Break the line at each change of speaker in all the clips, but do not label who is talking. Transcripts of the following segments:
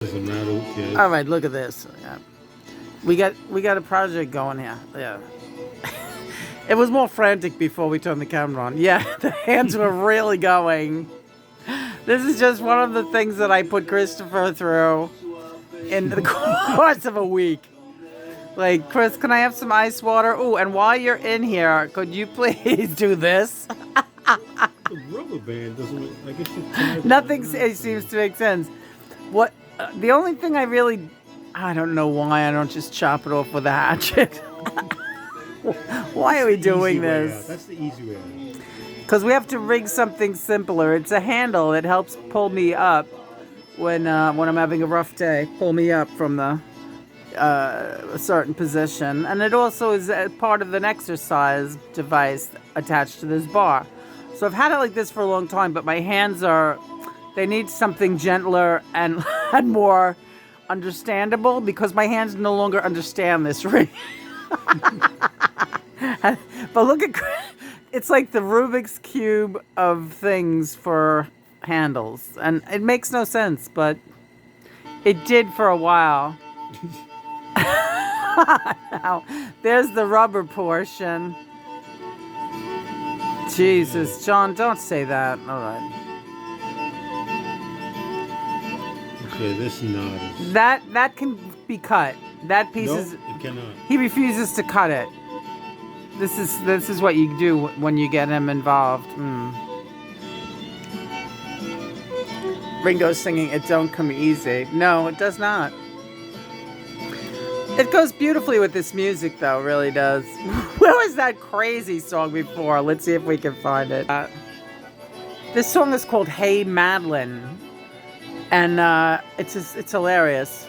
Doesn't matter who cares.
All right, look at this. Yeah. We got a project going here. Yeah. It was more frantic before we turned the camera on. Yeah, the hands were really going. This is just one of the things that I put Christopher through in the course of a week. Like, Chris, can I have some ice water? Oh, and while you're in here, could you please do this?
The rubber band doesn't. I guess you tie
Nothing seems to make sense. What? The only thing I don't know why I don't just chop it off with a hatchet. Why are we doing this?
That's the easy way out.
Because we have to rig something simpler. It's a handle that helps pull me up when I'm having a rough day. Pull me up from the a certain position. And it also is part of an exercise device attached to this bar. So I've had it like this for a long time, but my hands they need something gentler and, and more understandable because my hands no longer understand this rig. But look at, it's like the Rubik's Cube of things for handles. And it makes no sense, but it did for a while. Now, there's the rubber portion. Jesus, John, don't say that. All right.
Okay, this knot is.
That can be cut. That piece
Nope,
is.
it cannot.
He refuses to cut it. This is what you do when you get him involved. Ringo's singing "It Don't Come Easy." No, it does not. It goes beautifully with this music, though. It really does. Where was that crazy song before? Let's see if we can find it. This song is called "Hey Madeline," and it's hilarious.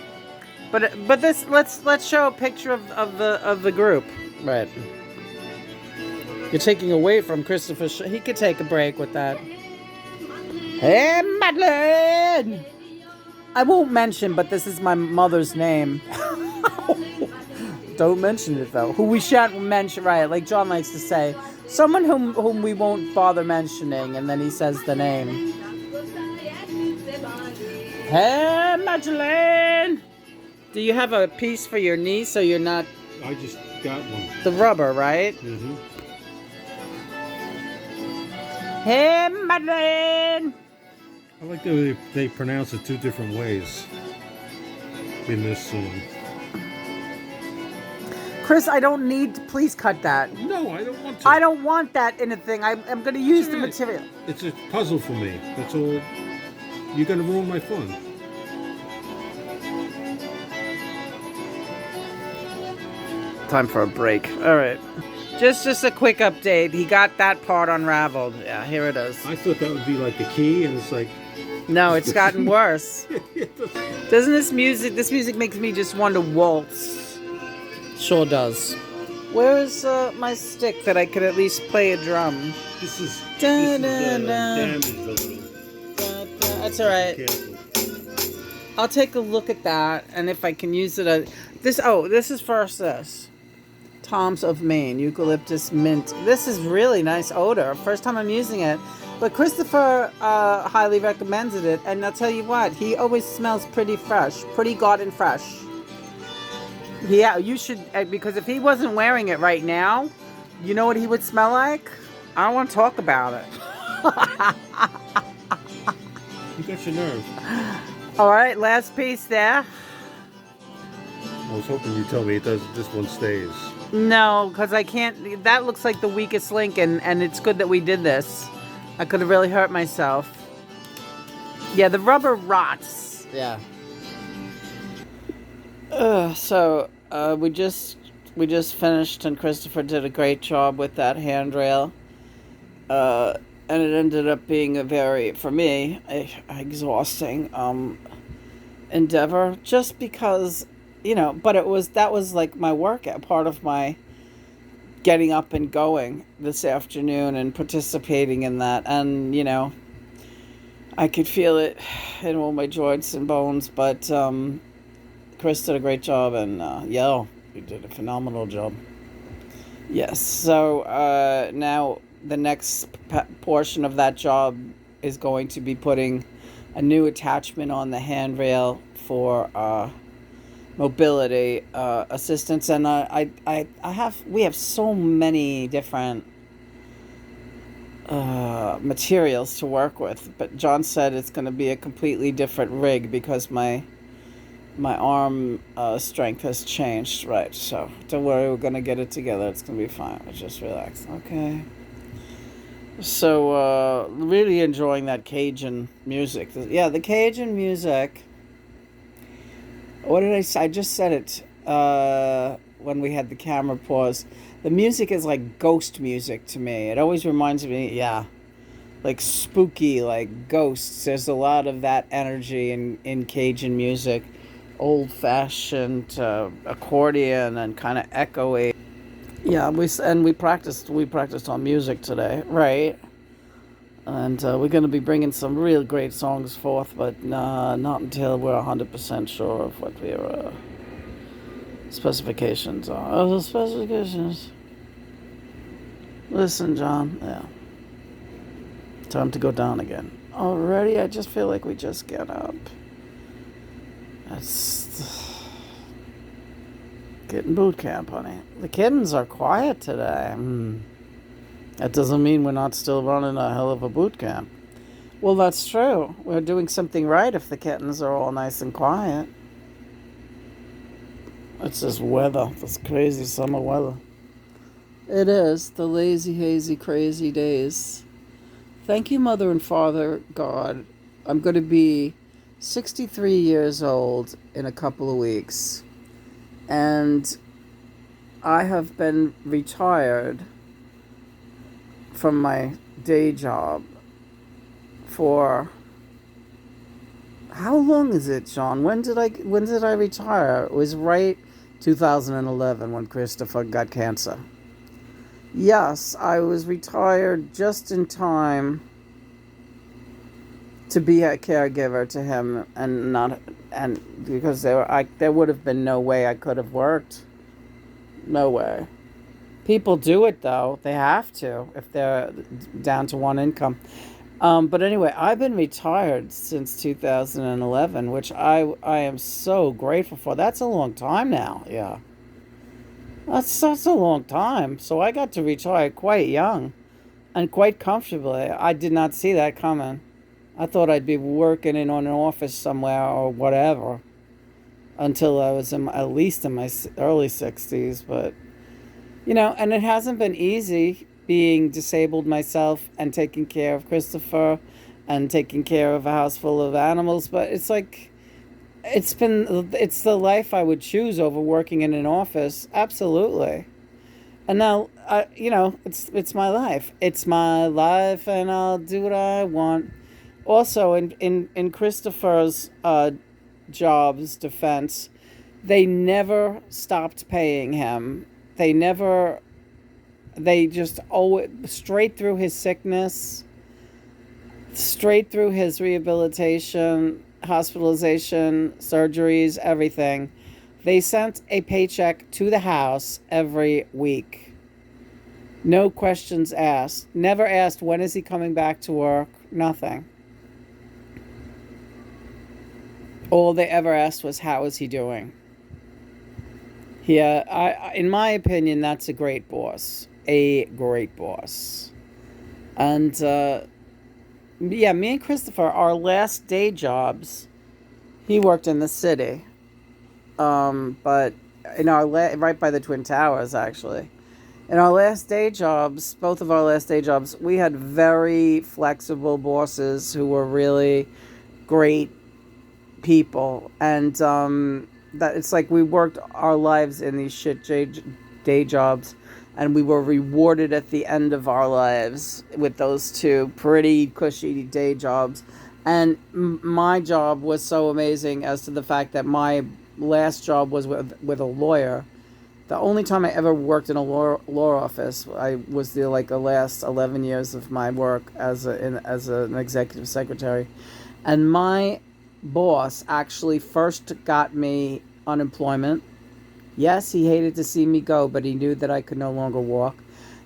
But this let's show a picture of the group. Right. You're taking away from Christopher. He could take a break with that. Hey Madeline. I won't mention, but this is my mother's name. Don't mention it though. Who we shan't mention, right? Like John likes to say, someone whom we won't bother mentioning, and then he says the name. Hey Madeline. Do you have a piece for your knee so you're not?
I just got one.
The rubber, right?
Mm-hmm.
Hey Madeline.
I like that they pronounce it two different ways in this song.
Chris, I don't need to, please cut that.
No, I don't want to.
I don't want that in a thing. I'm going to use the material.
It's a puzzle for me. That's all. You're going to ruin my fun.
Time for a break. All right. Just a quick update. He got that part unraveled. Yeah, here it is.
I thought that would be like the key, and it's like...
No, it's gotten worse. Doesn't this music makes me just want to waltz. Sure does. Where is my stick that I could at least play a drum?
This is
damaged
a little.
That's all right.
Careful.
I'll take a look at that, and if I can use it. This is first this. Tom's of Maine, eucalyptus mint. This is really nice odor. First time I'm using it. But Christopher highly recommends it, and I'll tell you what, he always smells pretty fresh, pretty garden fresh. Yeah, you should, because if he wasn't wearing it right now, you know what he would smell like? I don't want to talk about it.
You got your nerve.
All right, last piece there.
I was hoping you'd tell me this one stays.
No, because I can't. That looks like the weakest link, and it's good that we did this. I could have really hurt myself. Yeah, the rubber rots. Yeah. So we just finished, and Christopher did a great job with that handrail. And it ended up being a very, for me, exhausting endeavor. Just because. But that was like my workout, part of my getting up and going this afternoon and participating in that. And, I could feel it in all my joints and bones, but Chris did a great job, and he did a phenomenal job. Yes, so now the next portion of that job is going to be putting a new attachment on the handrail for mobility assistance, and we have so many different materials to work with. But John said it's going to be a completely different rig because my arm strength has changed. Right, so don't worry, we're going to get it together. It's going to be fine. Just relax. Okay. So really enjoying that Cajun music. Yeah, the Cajun music. What did I say? I just said it when we had the camera pause. The music is like ghost music to me. It always reminds me, yeah, like spooky, like ghosts. There's a lot of that energy in Cajun music. Old-fashioned accordion and kind of echoey. Yeah, we practiced on music today, right? And we're going to be bringing some real great songs forth, but not until we're 100% sure of what their specifications are. Oh, the specifications. Listen, John. Yeah. Time to go down again. Already? I just feel like we just get up. That's getting boot camp, honey. The kittens are quiet today. That doesn't mean we're not still running a hell of a boot camp. Well, that's true. We're doing something right if the kittens are all nice and quiet. It's this weather, this crazy summer weather. It is, the lazy, hazy, crazy days. Thank you, Mother and Father God. I'm going to be 63 years old in a couple of weeks. And I have been retired from my day job for how long is it, John? When did I retire? It was right 2011 when Christopher got cancer. Yes, I was retired just in time to be a caregiver to him, and because there would have been no way I could have worked. No way. People do it though; they have to if they're down to one income. But anyway, I've been retired since 2011, which I am so grateful for. That's a long time now. Yeah, that's a long time. So I got to retire quite young, and quite comfortably. I did not see that coming. I thought I'd be working in an office somewhere or whatever until I was at least in my early 60s. But, and it hasn't been easy being disabled myself and taking care of Christopher and taking care of a house full of animals. But it's like, it's the life I would choose over working in an office. Absolutely. And now, it's my life. It's my life, and I'll do what I want. Also, in Christopher's job's defense, they never stopped paying him. They just always, straight through his sickness, straight through his rehabilitation, hospitalization, surgeries, everything. They sent a paycheck to the house every week. No questions asked. Never asked, when is he coming back to work? Nothing. All they ever asked was, how is he doing? Yeah, in my opinion, that's a great boss. A great boss. And, yeah, me and Christopher, our last day jobs, he worked in the city. But in our right by the Twin Towers, actually. In our last day jobs, both of our last day jobs, we had very flexible bosses who were really great people, and that it's like we worked our lives in these shit day jobs, and we were rewarded at the end of our lives with those two pretty cushy day jobs. And my job was so amazing as to the fact that my last job was with a lawyer. The only time I ever worked in a law office, I was the last 11 years of my work as an executive secretary, and my boss actually first got me unemployment. Yes, he hated to see me go, but he knew that I could no longer walk.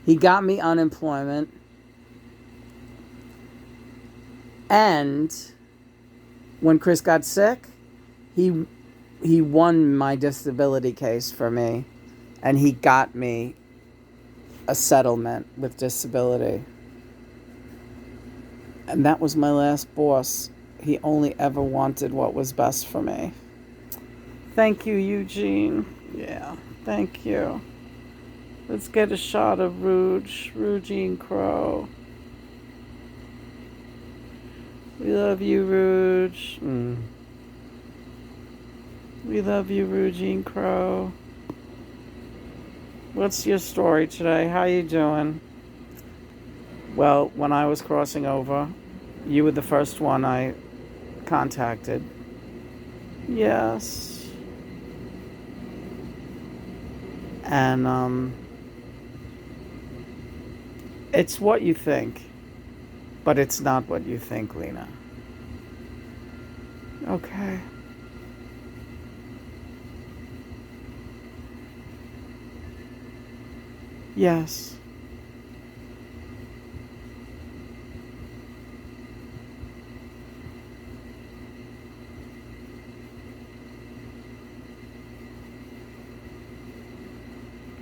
He got me unemployment, and when Chris got sick, he won my disability case for me, and he got me a settlement with disability. And that was my last boss. He only ever wanted what was best for me. Thank you, Eugene. Yeah, thank you. Let's get a shot of Eugene Crow. We love you, Rouge. We love you, Eugene Crow. What's your story today? How you doing? Well, when I was crossing over, you were the first one I contacted. Yes. And it's what you think, but it's not what you think, Lena. Okay. Yes.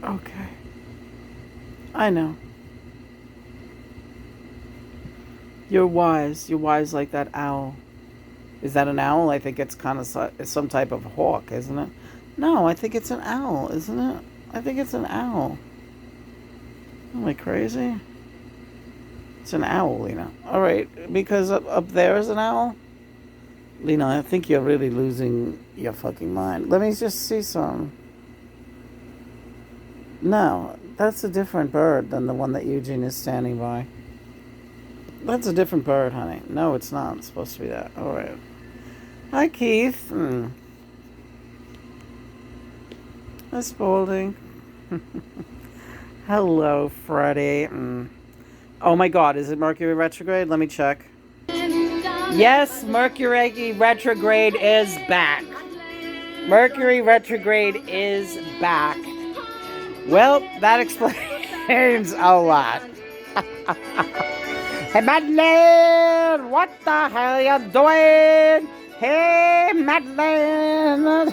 Okay. I know. You're wise. You're wise like that owl. Is that an owl? I think it's kind of some type of hawk, isn't it? No, I think it's an owl, isn't it? I think it's an owl. Am I crazy? It's an owl, Lena. All right, because up there is an owl? Lena, I think you're really losing your fucking mind. Let me just see some. No, that's a different bird than the one that Eugene is standing by. That's a different bird, honey. No, it's not. It's supposed to be that. All right. Hi, Keith. Hi, Spaulding. Hello, Freddie. Oh my God, is it Mercury retrograde? Let me check. Yes, Mercury retrograde is back. Mercury retrograde is back. Well, that explains a lot. Hey, Madeline, what the hell you doing? Hey, Madeline.